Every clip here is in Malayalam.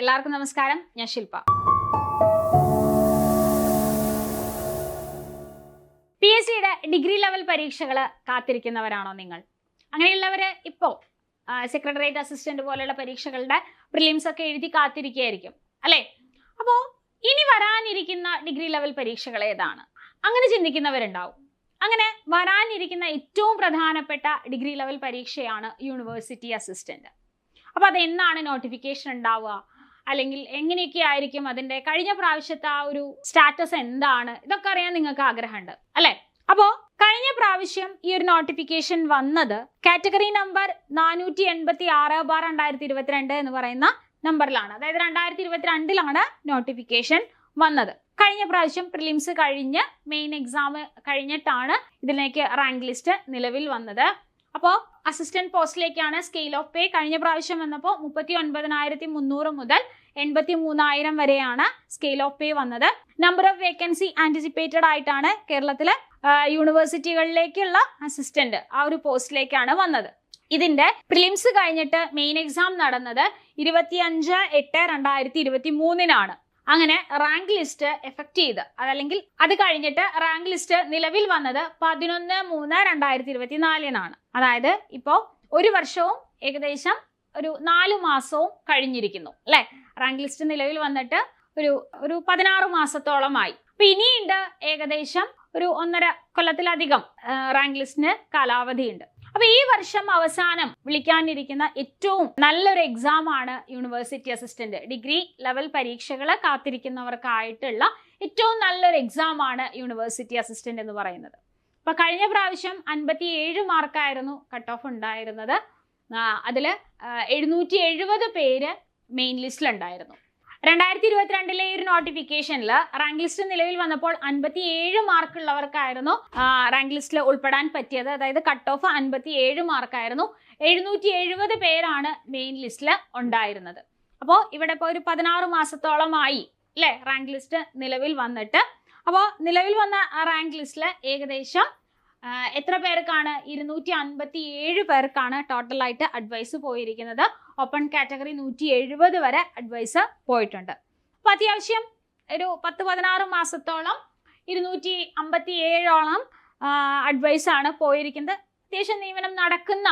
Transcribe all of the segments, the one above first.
എല്ലാവർക്കും നമസ്കാരം. ഞാൻ ശില്പ. PSCയുടെ ഡിഗ്രി ലെവൽ പരീക്ഷകൾ കാത്തിരിക്കുന്നവരാണോ നിങ്ങൾ? അങ്ങനെയുള്ളവര് ഇപ്പോൾ സെക്രട്ടേറിയറ്റ് അസിസ്റ്റന്റ് പോലെയുള്ള പരീക്ഷകളുടെ പ്രിലിംസ് ഒക്കെ എഴുതി കാത്തിരിക്കുകയായിരിക്കും അല്ലേ? അപ്പോൾ ഇനി വരാനിരിക്കുന്ന ഡിഗ്രി ലെവൽ പരീക്ഷകൾ ഏതാണ്? അങ്ങനെ ചിന്തിക്കുന്നവരുണ്ടാവും. അങ്ങനെ വരാനിരിക്കുന്ന ഏറ്റവും പ്രധാനപ്പെട്ട ഡിഗ്രി ലെവൽ പരീക്ഷയാണ് യൂണിവേഴ്സിറ്റി അസിസ്റ്റന്റ്. അപ്പോൾ അതെന്നാണ് നോട്ടിഫിക്കേഷൻ ഉണ്ടാവുക, അല്ലെങ്കിൽ എങ്ങനെയൊക്കെ ആയിരിക്കും അതിൻ്റെ കഴിഞ്ഞ പ്രാവശ്യത്തെ ആ ഒരു സ്റ്റാറ്റസ് എന്താണ്, ഇതൊക്കെ അറിയാൻ നിങ്ങൾക്ക് ആഗ്രഹമുണ്ട് അല്ലേ? അപ്പോൾ കഴിഞ്ഞ പ്രാവശ്യം ഈ ഒരു നോട്ടിഫിക്കേഷൻ വന്നത് കാറ്റഗറി നമ്പർ 486/2022 എന്ന് പറയുന്ന നമ്പറിലാണ്. അതായത് 2022 നോട്ടിഫിക്കേഷൻ വന്നത്. കഴിഞ്ഞ പ്രാവശ്യം പ്രിലിംസ് കഴിഞ്ഞ് മെയിൻ എക്സാം കഴിഞ്ഞിട്ടാണ് ഇതിലേക്ക് റാങ്ക് ലിസ്റ്റ് നിലവിൽ വന്നത്. അപ്പോൾ അസിസ്റ്റന്റ് പോസ്റ്റിലേക്കാണ് സ്കെയിൽ ഓഫ് പേ കഴിഞ്ഞ പ്രാവശ്യം വന്നപ്പോൾ 39,300 മുതൽ 83,000 വരെയാണ് സ്കെയിൽ ഓഫ് പേ വന്നത്. നമ്പർ ഓഫ് വേക്കൻസി ആന്റിസിപ്പേറ്റഡ് ആയിട്ടാണ് കേരളത്തിലെ യൂണിവേഴ്സിറ്റികളിലേക്കുള്ള അസിസ്റ്റന്റ് ആ ഒരു പോസ്റ്റിലേക്കാണ് വന്നത്. ഇതിന്റെ പ്രിലിംസ് കഴിഞ്ഞിട്ട് മെയിൻ എക്സാം നടന്നത് 25/8/2023 അങ്ങനെ റാങ്ക് ലിസ്റ്റ് എഫക്ട് ചെയ്ത് അതല്ലെങ്കിൽ അത് കഴിഞ്ഞിട്ട് റാങ്ക് ലിസ്റ്റ് നിലവിൽ വന്നത് 11/3/2024 അതായത് ഇപ്പോൾ ഒരു വർഷവും ഏകദേശം ഒരു 4 മാസവും കഴിഞ്ഞിരിക്കുന്നു അല്ലെ? റാങ്ക് ലിസ്റ്റ് നിലവിൽ വന്നിട്ട് ഒരു 16 മാസത്തോളമായി. അപ്പൊ ഇനിയുണ്ട് ഏകദേശം ഒരു 1.5 കൊല്ലത്തിലധികം റാങ്ക് ലിസ്റ്റിന് കാലാവധിയുണ്ട്. അപ്പൊ ഈ വർഷം അവസാനം വിളിക്കാനിരിക്കുന്ന ഏറ്റവും നല്ലൊരു എക്സാം ആണ് യൂണിവേഴ്സിറ്റി അസിസ്റ്റന്റ്. ഡിഗ്രി ലെവൽ പരീക്ഷകൾ കാത്തിരിക്കുന്നവർക്കായിട്ടുള്ള ഏറ്റവും നല്ലൊരു എക്സാം ആണ് യൂണിവേഴ്സിറ്റി അസിസ്റ്റന്റ് എന്ന് പറയുന്നത്. അപ്പൊ കഴിഞ്ഞ പ്രാവശ്യം 57 മാർക്കായിരുന്നു കട്ട് ഓഫ് ഉണ്ടായിരുന്നത്. അതിൽ 770 പേര് മെയിൻ ലിസ്റ്റിലുണ്ടായിരുന്നു. 2022 ഈ ഒരു നോട്ടിഫിക്കേഷനിൽ റാങ്ക് ലിസ്റ്റ് നിലവിൽ വന്നപ്പോൾ 57 മാർക്കുള്ളവർക്കായിരുന്നു റാങ്ക് ലിസ്റ്റിൽ ഉൾപ്പെടാൻ പറ്റിയത്. അതായത് കട്ട് ഓഫ് 57 മാർക്കായിരുന്നു. 770 പേരാണ് മെയിൻ ലിസ്റ്റിൽ ഉണ്ടായിരുന്നത്. അപ്പോൾ ഇവിടെ ഇപ്പോൾ ഒരു 16 മാസത്തോളമായി അല്ലേ റാങ്ക് ലിസ്റ്റ് നിലവിൽ വന്നിട്ട്. അപ്പോൾ നിലവിൽ വന്ന റാങ്ക് ലിസ്റ്റിൽ ഏകദേശം എത്ര പേർക്കാണ്? 257 പേർക്കാണ് ടോട്ടലായിട്ട് അഡ്വൈസ് പോയിരിക്കുന്നത്. ഓപ്പൺ കാറ്റഗറി 170 വരെ അഡ്വൈസ് പോയിട്ടുണ്ട്. അപ്പൊ അത്യാവശ്യം ഒരു 10-16 മാസത്തോളം 257ഓളം അഡ്വൈസ് ആണ് പോയിരിക്കുന്നത്. അത്യാവശ്യം നിയമനം നടക്കുന്ന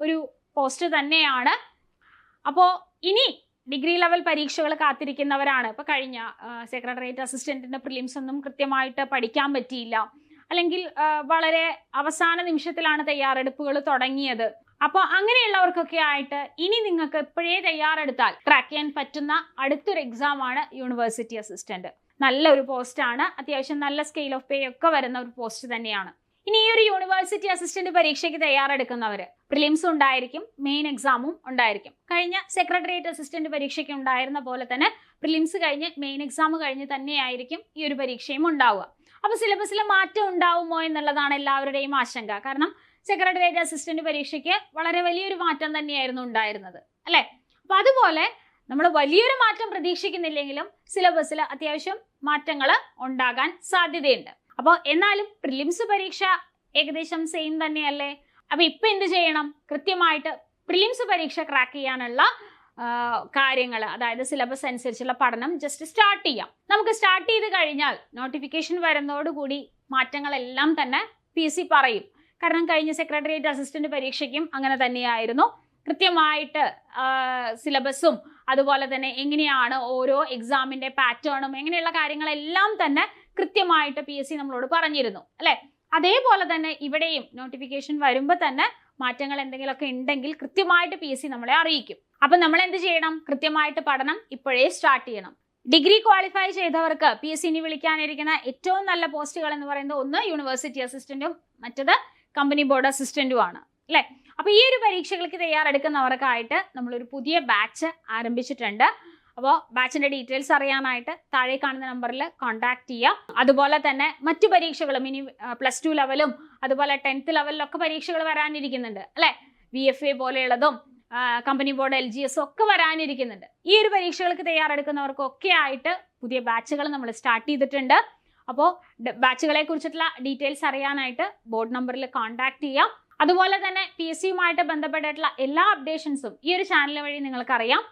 ഒരു പോസ്റ്റ് തന്നെയാണ്. അപ്പോൾ ഇനി ഡിഗ്രി ലെവൽ പരീക്ഷകൾ കാത്തിരിക്കുന്നവരാണ്. ഇപ്പൊ കഴിഞ്ഞ സെക്രട്ടേറിയറ്റ് അസിസ്റ്റന്റിന്റെ പ്രിലിംസ് ഒന്നും കൃത്യമായിട്ട് പഠിക്കാൻ പറ്റിയില്ല, അല്ലെങ്കിൽ വളരെ അവസാന നിമിഷത്തിലാണ് തയ്യാറെടുപ്പുകൾ തുടങ്ങിയത്. അപ്പോൾ അങ്ങനെയുള്ളവർക്കൊക്കെ ആയിട്ട് ഇനി നിങ്ങൾക്ക് ഇപ്പോഴേ തയ്യാറെടുത്താൽ ട്രാക്ക് ചെയ്യാൻ പറ്റുന്ന അടുത്തൊരു എക്സാം ആണ് യൂണിവേഴ്സിറ്റി അസിസ്റ്റന്റ്. നല്ലൊരു പോസ്റ്റാണ്, അത്യാവശ്യം നല്ല സ്കെയിൽ ഓഫ് പേ ഒക്കെ വരുന്ന ഒരു പോസ്റ്റ് തന്നെയാണ്. ഇനി ഈ ഒരു യൂണിവേഴ്സിറ്റി അസിസ്റ്റന്റ് പരീക്ഷയ്ക്ക് തയ്യാറെടുക്കുന്നവര് പ്രിലിംസും ഉണ്ടായിരിക്കും, മെയിൻ എക്സാമും ഉണ്ടായിരിക്കും. കഴിഞ്ഞ സെക്രട്ടേറിയറ്റ് അസിസ്റ്റന്റ് പരീക്ഷയ്ക്ക് ഉണ്ടായിരുന്ന പോലെ തന്നെ പ്രിലിംസ് കഴിഞ്ഞ് മെയിൻ എക്സാം കഴിഞ്ഞ് തന്നെയായിരിക്കും ഈ ഒരു പരീക്ഷയും ഉണ്ടാവുക. അപ്പൊ സിലബസിൽ മാറ്റം ഉണ്ടാവുമോ എന്നുള്ളതാണ് എല്ലാവരുടെയും ആശങ്ക. കാരണം സെക്രട്ടേറിയറ്റ് അസിസ്റ്റന്റ് പരീക്ഷയ്ക്ക് വളരെ വലിയൊരു മാറ്റം തന്നെയായിരുന്നു ഉണ്ടായിരുന്നത് അല്ലെ? അപ്പൊ അതുപോലെ നമ്മൾ വലിയൊരു മാറ്റം പ്രതീക്ഷിക്കുന്നില്ലെങ്കിലും സിലബസിൽ അത്യാവശ്യം മാറ്റങ്ങൾ ഉണ്ടാകാൻ സാധ്യതയുണ്ട്. അപ്പോൾ എന്നാലും പ്രിലിംസ് പരീക്ഷ ഏകദേശം സെയിം തന്നെയല്ലേ? അപ്പൊ ഇപ്പൊ എന്ത് ചെയ്യണം? കൃത്യമായിട്ട് പ്രിലിംസ് പരീക്ഷ ക്രാക്ക് ചെയ്യാനുള്ള കാര്യങ്ങൾ, അതായത് സിലബസ് അനുസരിച്ചുള്ള പഠനം ജസ്റ്റ് സ്റ്റാർട്ട് ചെയ്യാം. നമുക്ക് സ്റ്റാർട്ട് ചെയ്ത് കഴിഞ്ഞാൽ നോട്ടിഫിക്കേഷൻ വരുന്നതോടുകൂടി മാറ്റങ്ങളെല്ലാം തന്നെ PSC പറയും. കാരണം കഴിഞ്ഞ സെക്രട്ടേറിയറ്റ് അസിസ്റ്റന്റ് പരീക്ഷയ്ക്കും അങ്ങനെ തന്നെയായിരുന്നു. കൃത്യമായിട്ട് സിലബസും അതുപോലെ തന്നെ എങ്ങനെയാണ് ഓരോ എക്സാമിന്റെ പാറ്റേണും എങ്ങനെയുള്ള കാര്യങ്ങളെല്ലാം തന്നെ കൃത്യമായിട്ട് PSC നമ്മളോട് പറഞ്ഞിരുന്നു അല്ലെ? അതേപോലെ തന്നെ ഇവിടെയും നോട്ടിഫിക്കേഷൻ വരുമ്പോൾ തന്നെ മാറ്റങ്ങൾ എന്തെങ്കിലുമൊക്കെ ഉണ്ടെങ്കിൽ കൃത്യമായിട്ട് PSC നമ്മളെ അറിയിക്കും. അപ്പൊ നമ്മൾ എന്ത് ചെയ്യണം? കൃത്യമായിട്ട് പഠനം ഇപ്പോഴേ സ്റ്റാർട്ട് ചെയ്യണം. ഡിഗ്രി ക്വാളിഫൈ ചെയ്തവർക്ക് PSC ഇനി വിളിക്കാനിരിക്കുന്ന ഏറ്റവും നല്ല പോസ്റ്റുകൾ എന്ന് പറയുന്നത് ഒന്ന് യൂണിവേഴ്സിറ്റി അസിസ്റ്റന്റും മറ്റത് കമ്പനി ബോർഡ് അസിസ്റ്റന്റും ആണ് അല്ലെ? അപ്പൊ ഈ ഒരു പരീക്ഷകൾക്ക് തയ്യാറെടുക്കുന്നവർക്കായിട്ട് നമ്മളൊരു പുതിയ ബാച്ച് ആരംഭിച്ചിട്ടുണ്ട്. അപ്പോൾ ബാച്ചിന്റെ ഡീറ്റെയിൽസ് അറിയാനായിട്ട് താഴെ കാണുന്ന നമ്പറിൽ കോൺടാക്ട് ചെയ്യാം. അതുപോലെ തന്നെ മറ്റു പരീക്ഷകളും ഇനി +2 ലെവലും അതുപോലെ 10th ലെവലിലൊക്കെ പരീക്ഷകൾ വരാനിരിക്കുന്നുണ്ട് അല്ലെ? VFA പോലെയുള്ളതും കമ്പനി ബോർഡ് LGS ഒക്കെ വരാനിരിക്കുന്നുണ്ട്. ഈ ഒരു പരീക്ഷകൾക്ക് തയ്യാറെടുക്കുന്നവർക്കൊക്കെ ആയിട്ട് പുതിയ ബാച്ചുകൾ നമ്മൾ സ്റ്റാർട്ട് ചെയ്തിട്ടുണ്ട്. അപ്പോൾ ബാച്ചുകളെ കുറിച്ചിട്ടുള്ള ഡീറ്റെയിൽസ് അറിയാനായിട്ട് ബോർഡ് നമ്പറിൽ കോൺടാക്ട് ചെയ്യാം. അതുപോലെ തന്നെ PSCയുമായിട്ട് ബന്ധപ്പെട്ടിട്ടുള്ള എല്ലാ അപ്ഡേഷൻസും ഈ ഒരു ചാനൽ വഴി നിങ്ങൾക്ക് അറിയാം.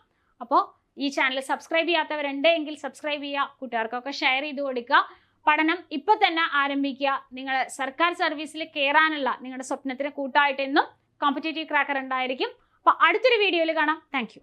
അപ്പോൾ ഈ ചാനൽ സബ്സ്ക്രൈബ് ചെയ്യാത്തവരുണ്ടെങ്കിൽ സബ്സ്ക്രൈബ് ചെയ്യുക, കൂട്ടുകാർക്കൊക്കെ ഷെയർ ചെയ്ത് കൊടുക്കുക. പഠനം ഇപ്പൊ തന്നെ ആരംഭിക്കുക. നിങ്ങൾ സർക്കാർ സർവീസിൽ കയറാനുള്ള നിങ്ങളുടെ സ്വപ്നത്തിന് കൂട്ടായിട്ട് എന്നും കോമ്പറ്റേറ്റീവ് ക്രാക്കർ ഉണ്ടായിരിക്കും. അപ്പോൾ അടുത്തൊരു വീഡിയോയിൽ കാണാം. Thank you.